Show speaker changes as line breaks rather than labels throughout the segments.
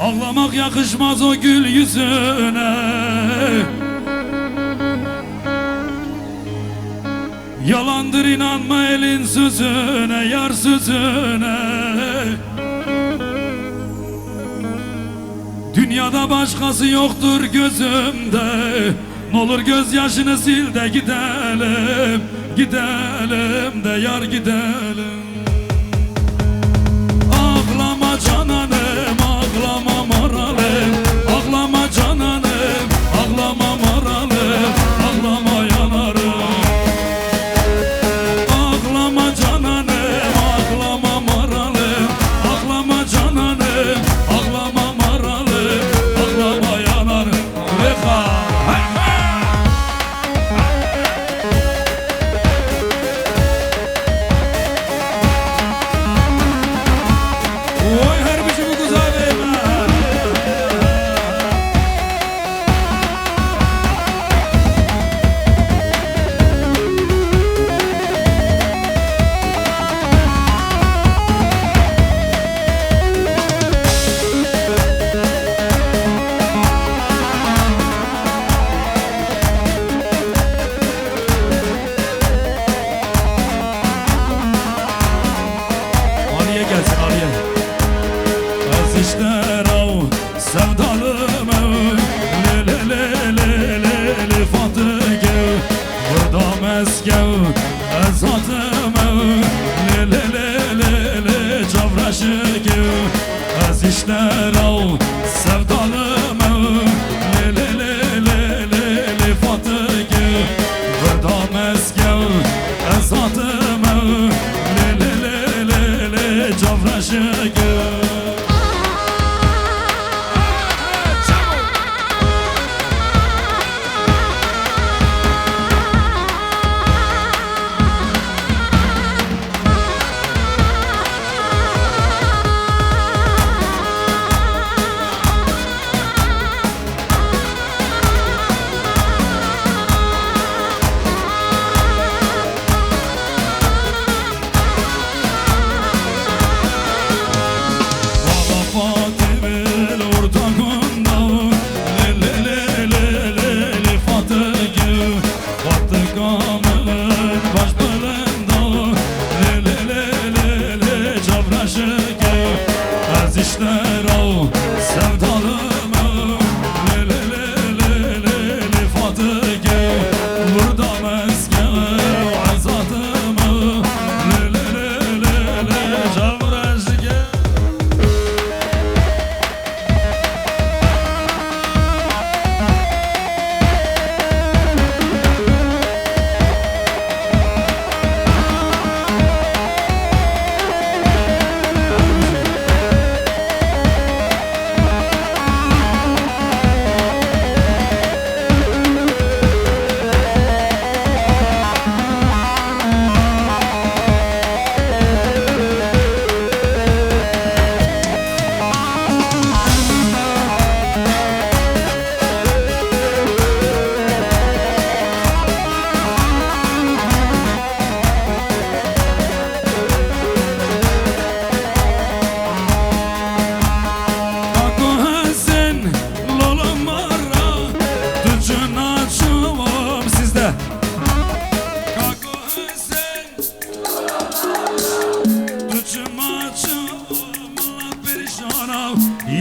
Ağlamak yakışmaz o gül yüzüne. Yalandır inanma elin sözüne, yar sözüne. Dünyada başkası yoktur gözümde. N'olur gözyaşını sil de gidelim, gidelim de yar gidelim. Ağlama cananım, ağlama moralım. Ağlama cananım, ağlama moralım. Ağlama yanarım. Ağlama cananım, ağlama moralım. Ağlama cananım, ağlama moralım. Ağlama yanarım. Veha. Gelsin Aliye. Az işler av sevdalım ev. Le le le le le le Fatıgev. Burada meskev ezatım ev. Le le le le le Cavraşıgev. Az işler av sevdalım ev. Le le le le le le Fatıgev. Burada meskev ezatım ev. Le le le le le Cavraşıgev. İşler o sevdalım le le le le le le Fatıgev. Burada meskev azatım le le le le le Cavraşıgev.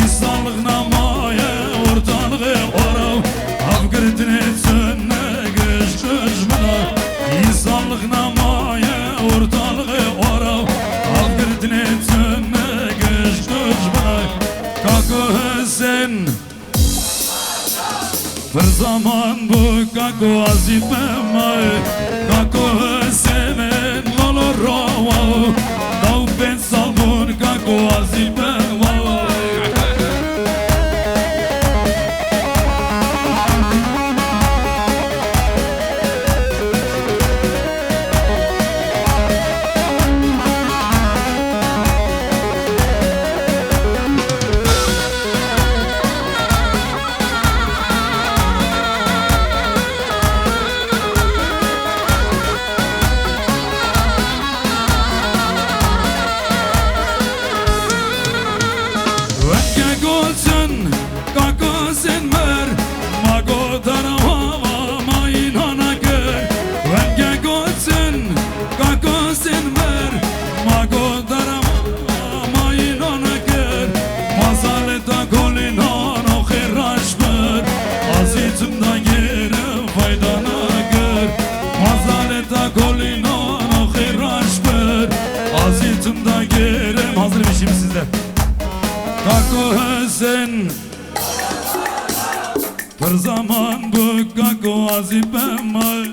İnsanlık namaya ortalığı orav. Avgırtını sönme göç göç buna. İnsanlık namaya ortalığı orav. Avgırtını sönme göç göç buna. Kako Hüseyin bir zaman bu kako azimem. Kako Hüseyin lolo rova. Dav ben salbun kako azimem. Gol Kako sen Për zaman bu kako azipema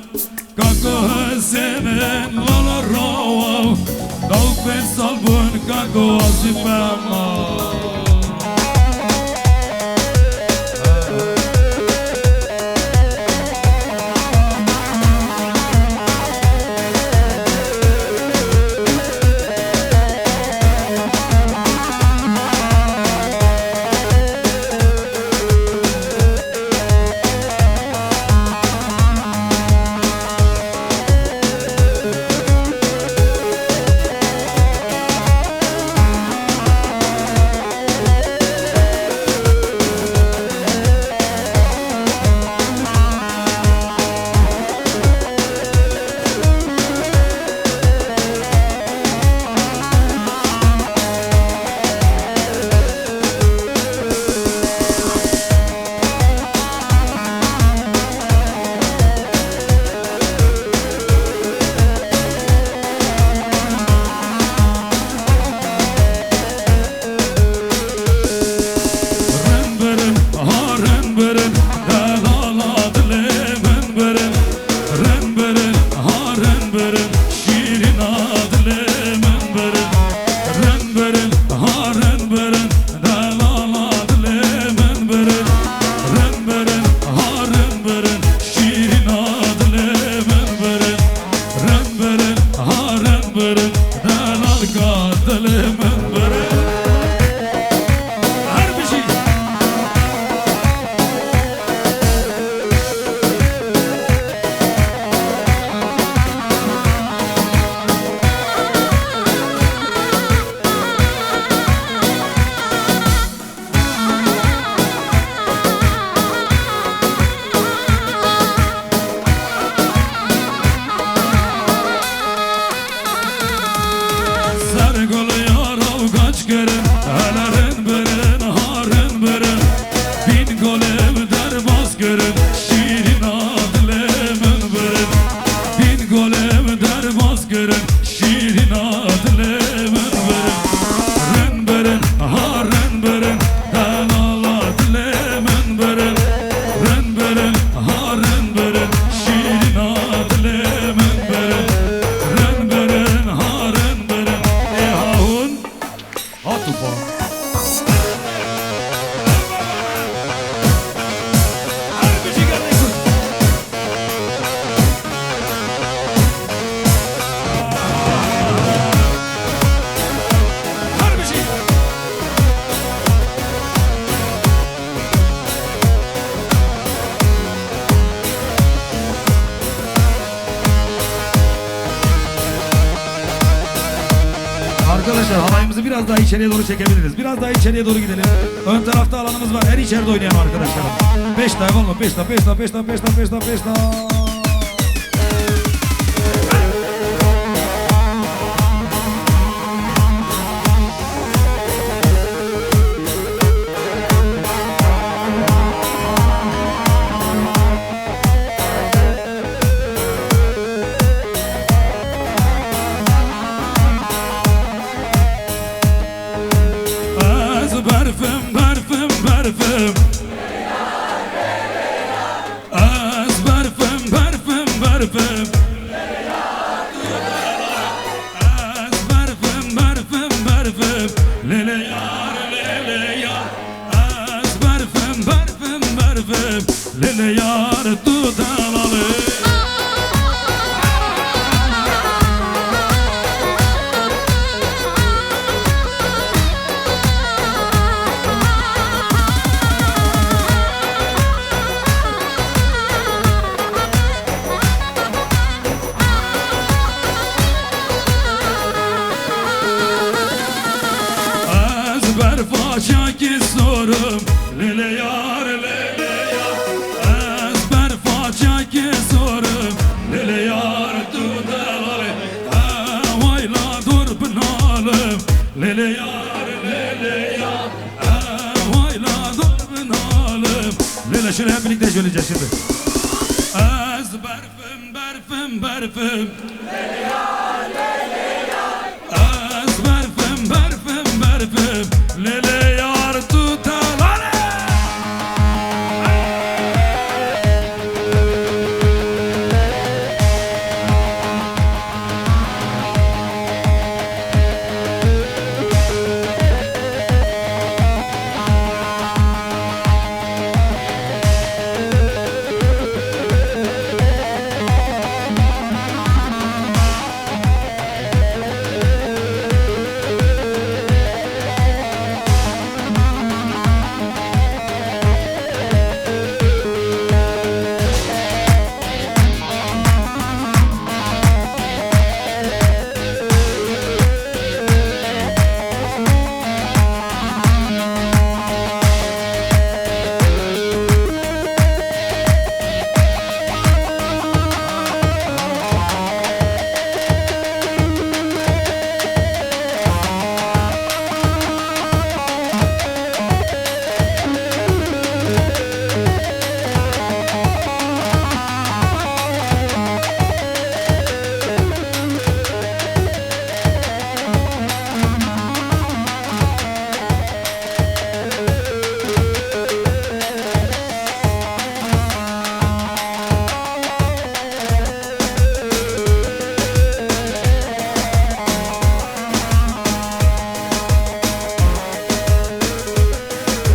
Kako seven lala roa Dau pensal bun kako azipema
Arkadaşlar halayımızı biraz daha içeriye doğru çekebiliriz. Biraz daha içeriye doğru gidelim. Ön tarafta alanımız var. Her içeride oynayan arkadaşlar. 5 tane olma. 5 tane, 5 tane, 5 tane, 5 tane, 5 tane, 5 tane.
Lele yar tutamalı Ezber faşa ki sorum Lele yar lele yar Ezber faşa ki sorum Lele yar tutamalı Vayla dur binalım Lele yar Vayla dur binalım Lele şöyle hep birlikte söyleyeceğiz şimdi Ezberfim berfim berfim Lele yar Ezberfim berfim berfim Lele yar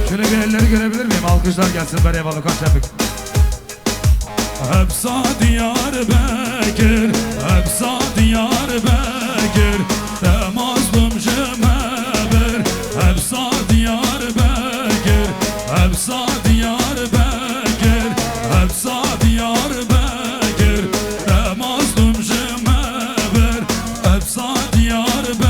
Şöyle bir elleri görebilir miyim? Alkışlar gelsin ben eyvallah kaç yapık.
Hepsa Diyarbakır, hepsa Diyarbakır, temazlım cember. Hepsa Diyarbakır, hepsa Diyarbakır, hepsa Diyarbakır, temazlım cember. Hepsa Diyarbakır.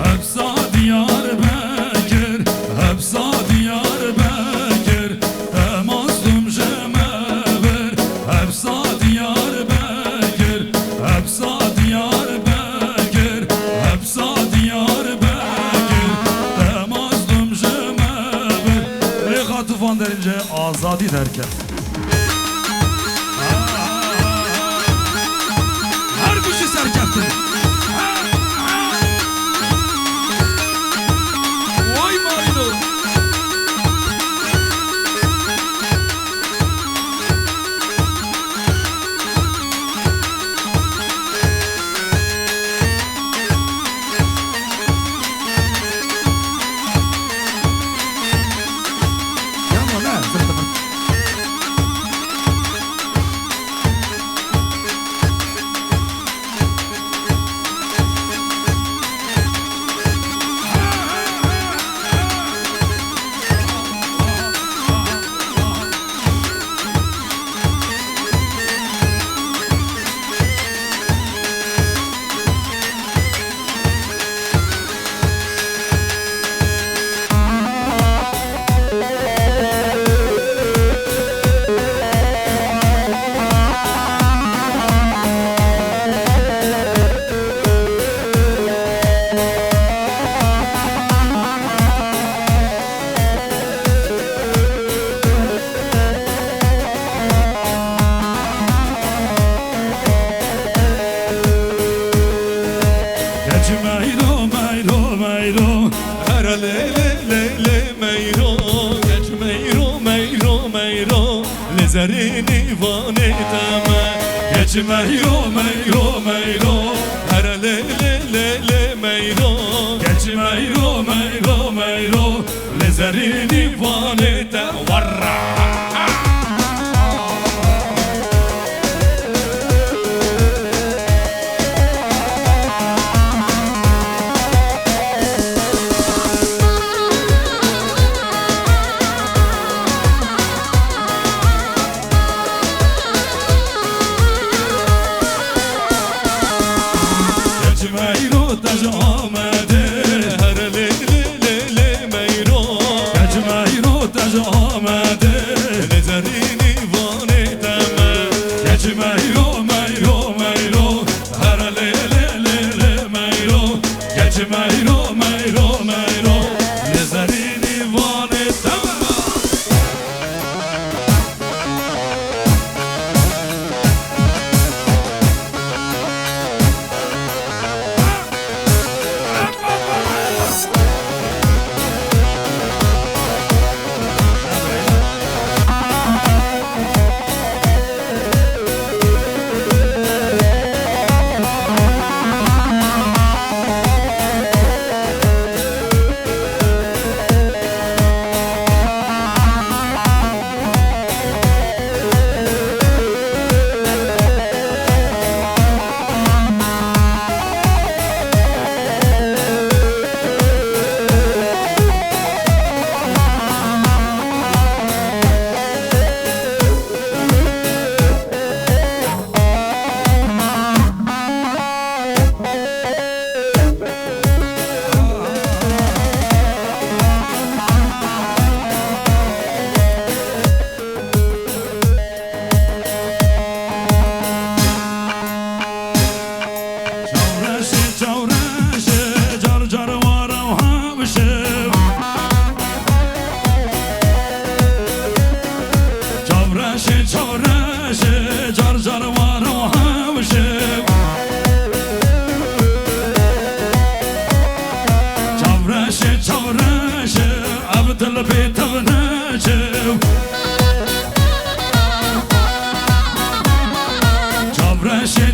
Hepsa Diyarbakır, hepsa Diyarbakır, temazlım cember. Hepsa Diyarbakır, hepsa Diyarbakır, hepsa Diyarbakır, temazlım cember.
Reka tufan derince azadi derken.
Her kuşu serkeftir. Vay maydo.
Yanma ne? Zırtımı.
Geç meylo meylo meylo.
Her le meyro, geç meyro meyro meyro, lezerini vaneteme.
Geç meylo meylo meylo.
Her le meyro,
Geç meylo meylo meylo. Lezerini vanete varra. Geç meylo taş amede.
her le meyro,
Geç meylo taş amede.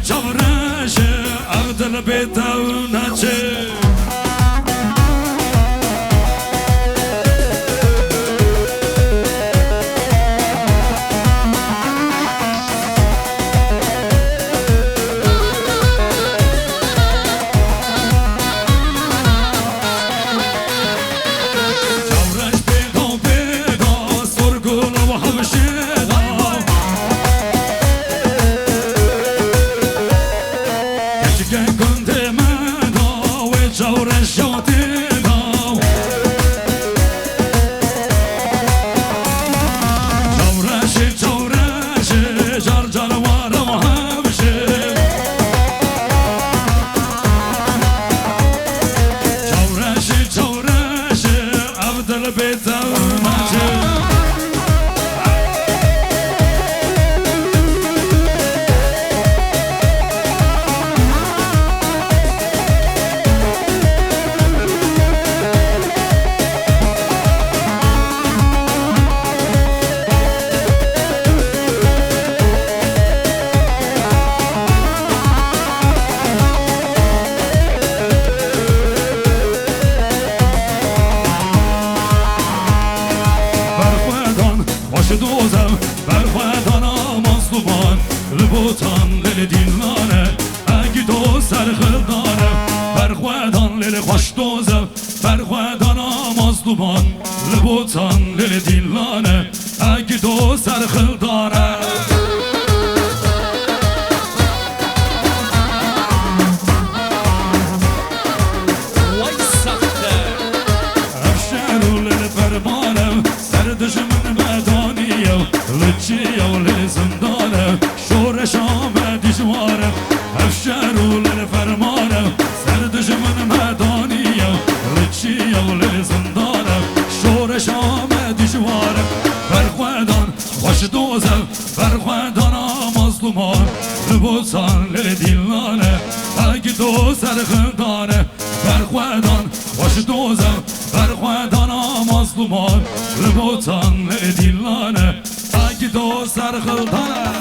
چاورشه اغدل بیتاو نچه دوزم بر خودانا مظلومان لبوتان لیل دینانه اگی دو سر خلدانه بر خودان لیل خوش دوزم بر خودانا مظلومان لبوتان لیل دینانه اگی دو سر خلدانه افشارو لیل فرمانم سر دشمن مدانیم لچیه و لیل زندانه شورش آمد جواره افشارو لیل فرمانم سر دشمن مدانیم لچیه و لیل زندانه شورش آمد جواره بر خودان خوش دوزم بر خودان مظلومان لبوسان لیل دیلانه اگه دو سر خندانه بر خودان خوش دوزم بر خودان مظلومان لبوسان لیل دیلانه اگه دو سر خندانه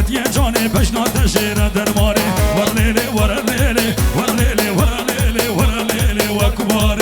يا جاني بشنا تشير درماري ورليلي ورليلي ورليلي ورليلي ورليلي وكباري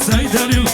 Saydali